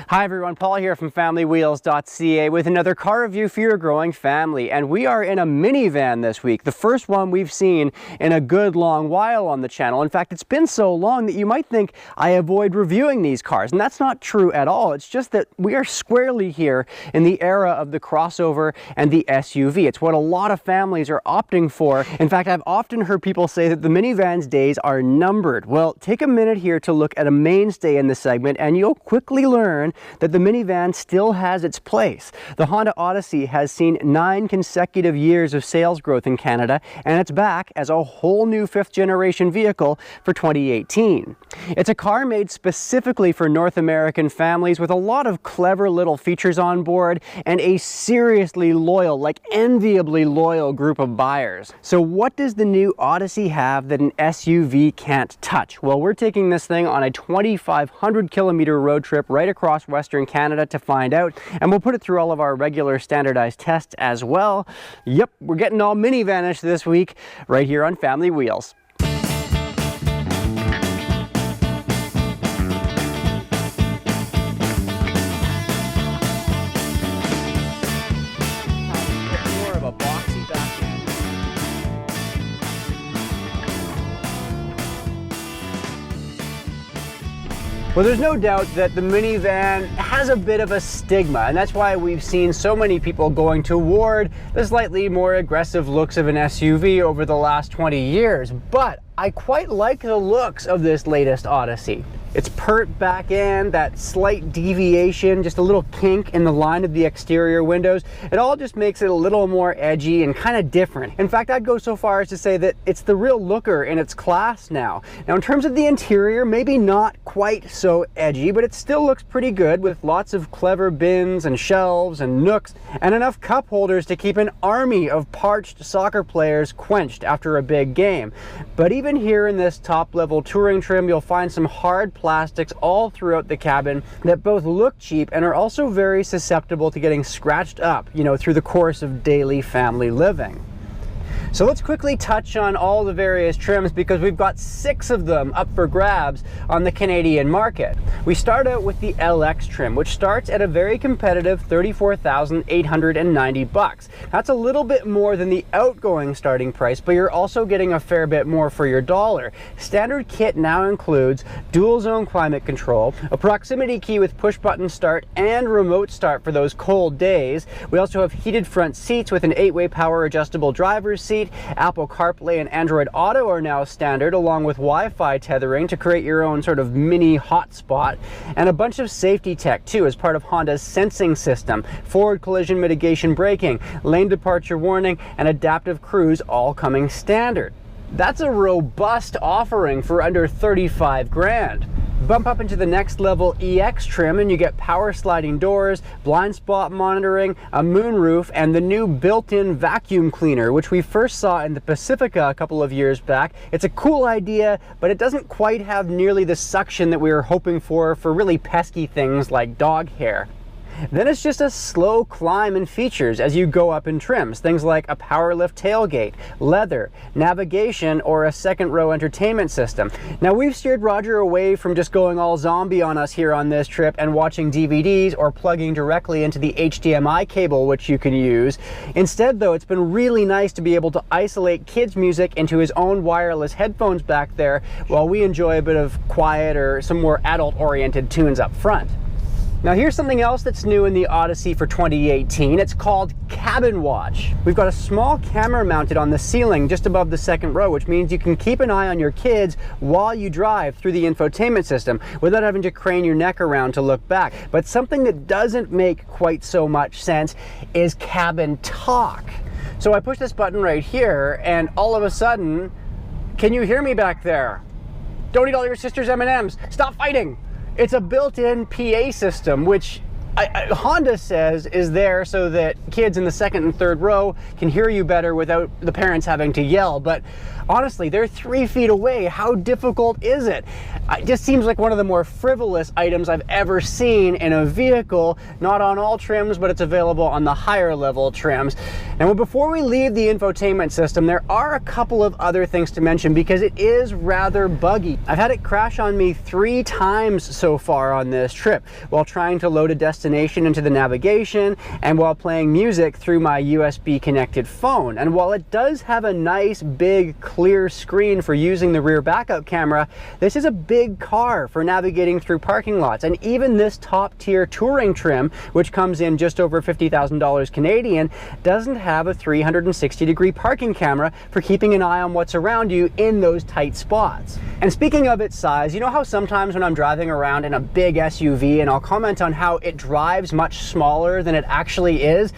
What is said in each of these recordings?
Hi everyone, Paul here from FamilyWheels.ca with another car review for your growing family. And we are in a minivan this week, the first one we've seen in a good long while on the channel. In fact, it's been so long that you might think I avoid reviewing these cars, and that's not true at all. It's just that we are squarely here in the era of the crossover and the SUV. It's what a lot of families are opting for. In fact, I've often heard people say that the minivan's days are numbered. Well, take a minute here to look at a mainstay in this segment and you'll quickly learn that the minivan still has its place. The Honda Odyssey has seen 9 consecutive years of sales growth in Canada, and it's back as a whole new 5th generation vehicle for 2018. It's a car made specifically for North American families with a lot of clever little features on board and a seriously loyal, like enviably loyal group of buyers. So what does the new Odyssey have that an SUV can't touch? Well, we're taking this thing on a 2,500 kilometer road trip right across Western Canada to find out, and we'll put it through all of our regular standardized tests as well. Yep, we're getting all minivanish this week right here on Family Wheels. More of a boxy back end. Well, there's no doubt that the minivan has a bit of a stigma, and that's why we've seen so many people going toward the slightly more aggressive looks of an SUV over the last 20 years. But I quite like the looks of this latest Odyssey. Its pert back end, that slight deviation, just a little kink in the line of the exterior windows, it all just makes it a little more edgy and kind of different. In fact, I'd go so far as to say that it's the real looker in its class now. Now, in terms of the interior, maybe not quite so edgy, but it still looks pretty good with lots of clever bins and shelves and nooks and enough cup holders to keep an army of parched soccer players quenched after a big game. But even here in this top-level touring trim, you'll find some hard plastics all throughout the cabin that both look cheap and are also very susceptible to getting scratched up, through the course of daily family living. So let's quickly touch on all the various trims because we've got 6 of them up for grabs on the Canadian market. We start out with the LX trim, which starts at a very competitive $34,890. That's a little bit more than the outgoing starting price, but you're also getting a fair bit more for your dollar. Standard kit now includes dual zone climate control, a proximity key with push button start and remote start for those cold days. We also have heated front seats with an 8-way power adjustable driver's seat. Apple CarPlay and Android Auto are now standard, along with Wi-Fi tethering to create your own sort of mini hotspot, and a bunch of safety tech too as part of Honda's sensing system, forward collision mitigation braking, lane departure warning, and adaptive cruise all coming standard. That's a robust offering for under 35 grand. Bump up into the next level EX trim and you get power sliding doors, blind spot monitoring, a moonroof, and the new built-in vacuum cleaner, which we first saw in the Pacifica a couple of years back. It's a cool idea, but it doesn't quite have nearly the suction that we were hoping for really pesky things like dog hair. Then it's just a slow climb in features as you go up in trims. Things like a power lift tailgate, leather, navigation, or a second row entertainment system. Now, we've steered Roger away from just going all zombie on us here on this trip and watching DVDs or plugging directly into the HDMI cable, which you can use. Instead, though, it's been really nice to be able to isolate kids' music into his own wireless headphones back there while we enjoy a bit of quiet or some more adult-oriented tunes up front. Now here's something else that's new in the Odyssey for 2018. It's called Cabin Watch. We've got a small camera mounted on the ceiling just above the second row, which means you can keep an eye on your kids while you drive through the infotainment system without having to crane your neck around to look back. But something that doesn't make quite so much sense is cabin talk. So I push this button right here and all of a sudden, can you hear me back there? Don't eat all your sister's M&Ms. Stop fighting. It's a built-in PA system, which Honda says is there so that kids in the second and third row can hear you better without the parents having to yell. But Honestly, they're 3 feet away. How difficult is it? It just seems like one of the more frivolous items I've ever seen in a vehicle. Not on all trims, but it's available on the higher level trims. Now, before we leave the infotainment system, there are a couple of other things to mention because it is rather buggy. I've had it crash on me 3 times so far on this trip while trying to load a destination into the navigation and while playing music through my USB connected phone. And while it does have a nice big clear screen for using the rear backup camera, this is a big car for navigating through parking lots. And even this top tier touring trim, which comes in just over $50,000 Canadian, doesn't have a 360-degree parking camera for keeping an eye on what's around you in those tight spots. And speaking of its size, you know how sometimes when I'm driving around in a big SUV and I'll comment on how it drives much smaller than it actually is?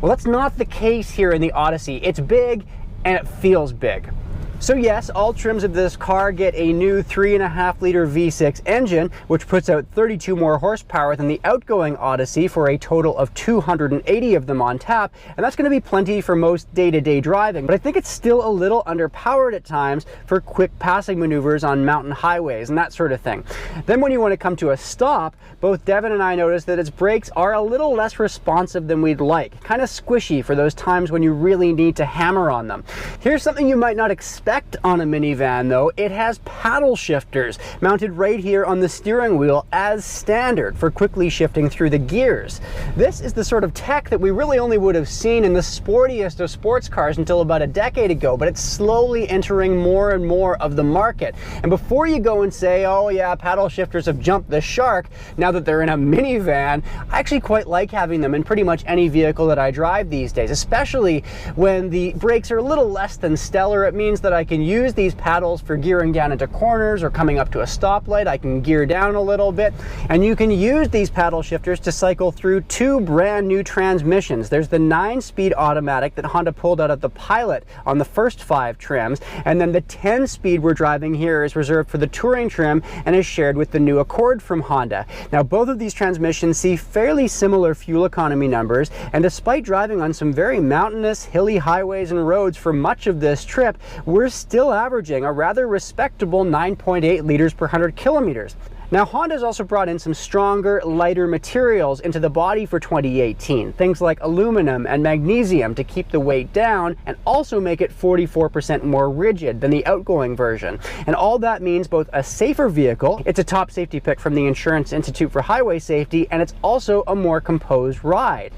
Well, that's not the case here in the Odyssey. It's big and it feels big. So yes, all trims of this car get a new 3.5-liter V6 engine, which puts out 32 more horsepower than the outgoing Odyssey for a total of 280 of them on tap, and that's going to be plenty for most day-to-day driving. But I think it's still a little underpowered at times for quick passing maneuvers on mountain highways and that sort of thing. Then when you want to come to a stop, both Devin and I noticed that its brakes are a little less responsive than we'd like, kind of squishy for those times when you really need to hammer on them. Here's something you might not expect on a minivan though. It has paddle shifters mounted right here on the steering wheel as standard for quickly shifting through the gears. This is the sort of tech that we really only would have seen in the sportiest of sports cars until about a decade ago, but it's slowly entering more and more of the market. And before you go and say, oh yeah, paddle shifters have jumped the shark now that they're in a minivan, I actually quite like having them in pretty much any vehicle that I drive these days, especially when the brakes are a little less than stellar. It means that I can use these paddles for gearing down into corners or coming up to a stoplight. I can gear down a little bit, and you can use these paddle shifters to cycle through 2 brand new transmissions. There's the 9-speed automatic that Honda pulled out of the Pilot on the first 5 trims, and then the 10-speed we're driving here is reserved for the touring trim and is shared with the new Accord from Honda. Now, both of these transmissions see fairly similar fuel economy numbers, and despite driving on some very mountainous, hilly highways and roads for much of this trip, we're still averaging a rather respectable 9.8 liters per 100 kilometers. Now, Honda's also brought in some stronger, lighter materials into the body for 2018. Things like aluminum and magnesium to keep the weight down and also make it 44% more rigid than the outgoing version. And all that means both a safer vehicle, it's a top safety pick from the Insurance Institute for Highway Safety, and it's also a more composed ride.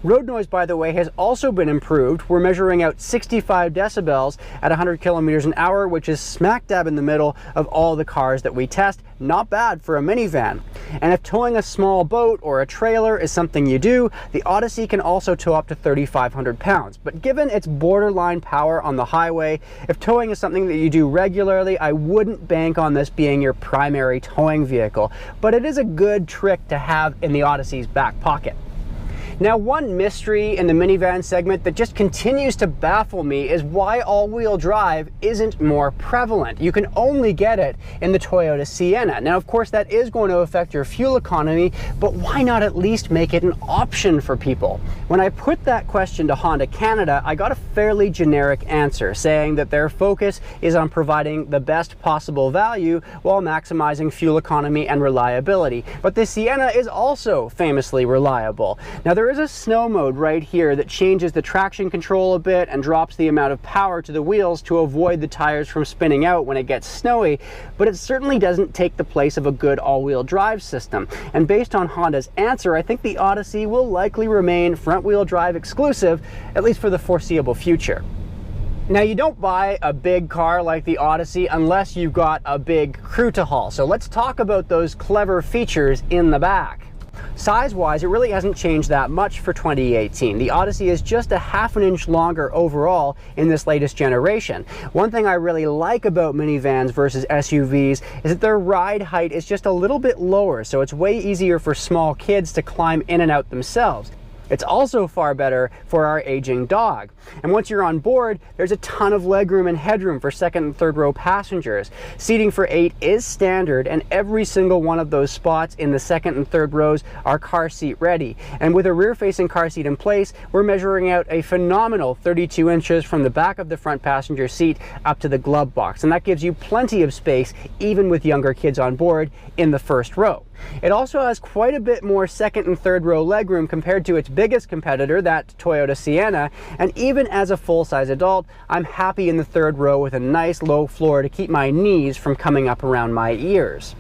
Road noise, by the way, has also been improved. We're measuring out 65 decibels at 100 kilometers an hour, which is smack dab in the middle of all the cars that we test. Not bad for a minivan. And if towing a small boat or a trailer is something you do, the Odyssey can also tow up to 3,500 pounds. But given its borderline power on the highway, if towing is something that you do regularly, I wouldn't bank on this being your primary towing vehicle. But it is a good trick to have in the Odyssey's back pocket. Now, one mystery in the minivan segment that just continues to baffle me is why all-wheel drive isn't more prevalent. You can only get it in the Toyota Sienna. Now, of course, that is going to affect your fuel economy, but why not at least make it an option for people? When I put that question to Honda Canada, I got a fairly generic answer, saying that their focus is on providing the best possible value while maximizing fuel economy and reliability. But the Sienna is also famously reliable. Now, there is a snow mode right here that changes the traction control a bit and drops the amount of power to the wheels to avoid the tires from spinning out when it gets snowy, but it certainly doesn't take the place of a good all-wheel drive system. And based on Honda's answer, I think the Odyssey will likely remain front-wheel drive exclusive, at least for the foreseeable future. Now, you don't buy a big car like the Odyssey unless you've got a big crew to haul. So let's talk about those clever features in the back. Size-wise, it really hasn't changed that much for 2018. The Odyssey is just a ½ an inch longer overall in this latest generation. One thing I really like about minivans versus SUVs is that their ride height is just a little bit lower, so it's way easier for small kids to climb in and out themselves. It's also far better for our aging dog. And once you're on board, there's a ton of legroom and headroom for second and third row passengers. Seating for 8 is standard, and every single one of those spots in the second and third rows are car seat ready. And with a rear-facing car seat in place, we're measuring out a phenomenal 32 inches from the back of the front passenger seat up to the glove box. And that gives you plenty of space, even with younger kids on board in the first row. It also has quite a bit more second and third row legroom compared to its biggest competitor, that Toyota Sienna, and even as a full-size adult, I'm happy in the third row with a nice low floor to keep my knees from coming up around my ears.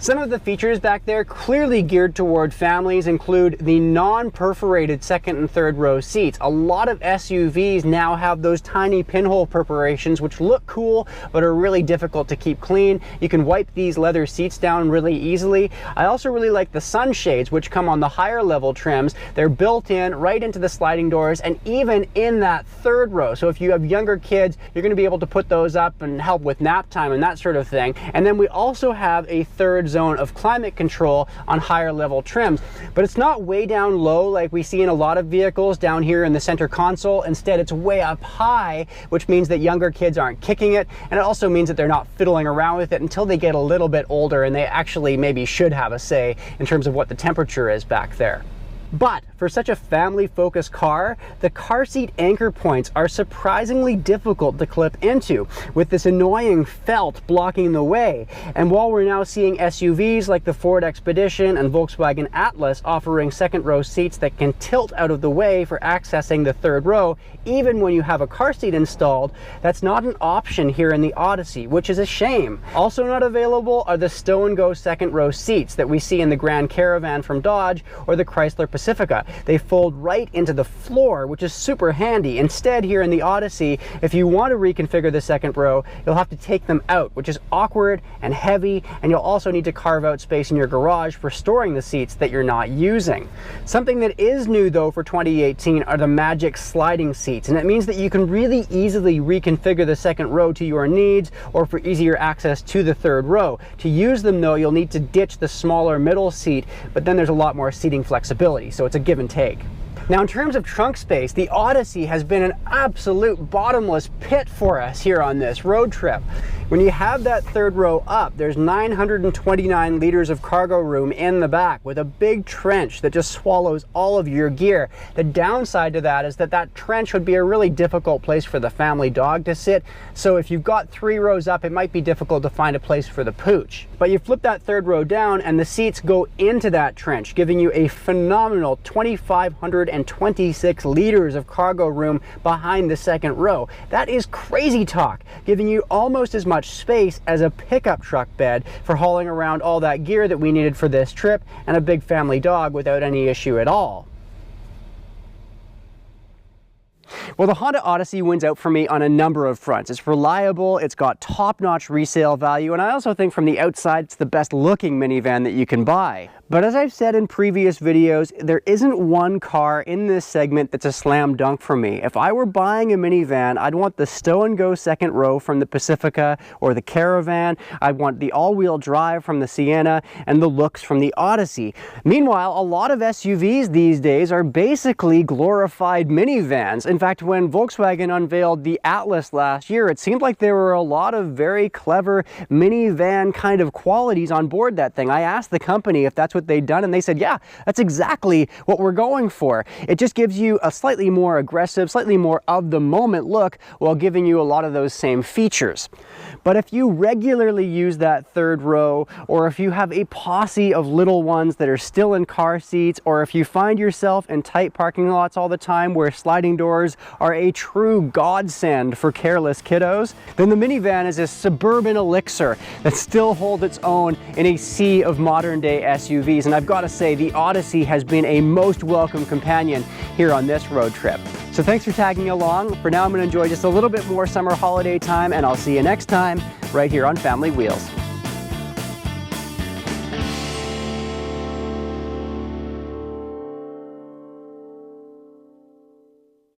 Some of the features back there clearly geared toward families include the non-perforated second and third row seats. A lot of SUVs now have those tiny pinhole perforations which look cool but are really difficult to keep clean. You can wipe these leather seats down really easily. I also really like the sunshades which come on the higher level trims. They're built in right into the sliding doors and even in that third row. So if you have younger kids, you're going to be able to put those up and help with nap time and that sort of thing. And then we also have a third zone of climate control on higher level trims, but it's not way down low like we see in a lot of vehicles down here in the center console. Instead, it's way up high, which means that younger kids aren't kicking it, and it also means that they're not fiddling around with it until they get a little bit older and they actually maybe should have a say in terms of what the temperature is back there. But for such a family-focused car, the car seat anchor points are surprisingly difficult to clip into, with this annoying felt blocking the way. And while we're now seeing SUVs like the Ford Expedition and Volkswagen Atlas offering second row seats that can tilt out of the way for accessing the third row, even when you have a car seat installed, that's not an option here in the Odyssey, which is a shame. Also not available are the stow and go second row seats that we see in the Grand Caravan from Dodge or the Chrysler Pacifica. They fold right into the floor, which is super handy. Instead, here in the Odyssey, if you want to reconfigure the second row, you'll have to take them out, which is awkward and heavy, and you'll also need to carve out space in your garage for storing the seats that you're not using. Something that is new though for 2018 are the magic sliding seats, and it means that you can really easily reconfigure the second row to your needs or for easier access to the third row. To use them though, you'll need to ditch the smaller middle seat, but then there's a lot more seating flexibility, so it's a give and take. Now, in terms of trunk space, the Odyssey has been an absolute bottomless pit for us here on this road trip. When you have that third row up, there's 929 liters of cargo room in the back with a big trench that just swallows all of your gear. The downside to that is that that trench would be a really difficult place for the family dog to sit. So if you've got 3 rows up, it might be difficult to find a place for the pooch. But you flip that third row down and the seats go into that trench, giving you a phenomenal 2,526 liters of cargo room behind the second row. That is crazy talk, giving you almost as much space as a pickup truck bed for hauling around all that gear that we needed for this trip and a big family dog without any issue at all. Well, the Honda Odyssey wins out for me on a number of fronts. It's reliable, it's got top-notch resale value, and I also think from the outside it's the best looking minivan that you can buy. But as I've said in previous videos, there isn't one car in this segment that's a slam dunk for me. If I were buying a minivan, I'd want the stow and go second row from the Pacifica or the Caravan. I'd want the all-wheel drive from the Sienna and the looks from the Odyssey. Meanwhile, a lot of SUVs these days are basically glorified minivans. In fact, when Volkswagen unveiled the Atlas last year, it seemed like there were a lot of very clever minivan kind of qualities on board that thing. I asked the company if that's what they'd done, and they said, yeah, that's exactly what we're going for. It just gives you a slightly more aggressive, slightly more of the moment look while giving you a lot of those same features. But if you regularly use that third row, or if you have a posse of little ones that are still in car seats, or if you find yourself in tight parking lots all the time where sliding doors are a true godsend for careless kiddos, then the minivan is a suburban elixir that still holds its own in a sea of modern day SUVs. And I've got to say, the Odyssey has been a most welcome companion here on this road trip. So thanks for tagging along. For now, I'm going to enjoy just a little bit more summer holiday time, and I'll see you next time right here on Family Wheels.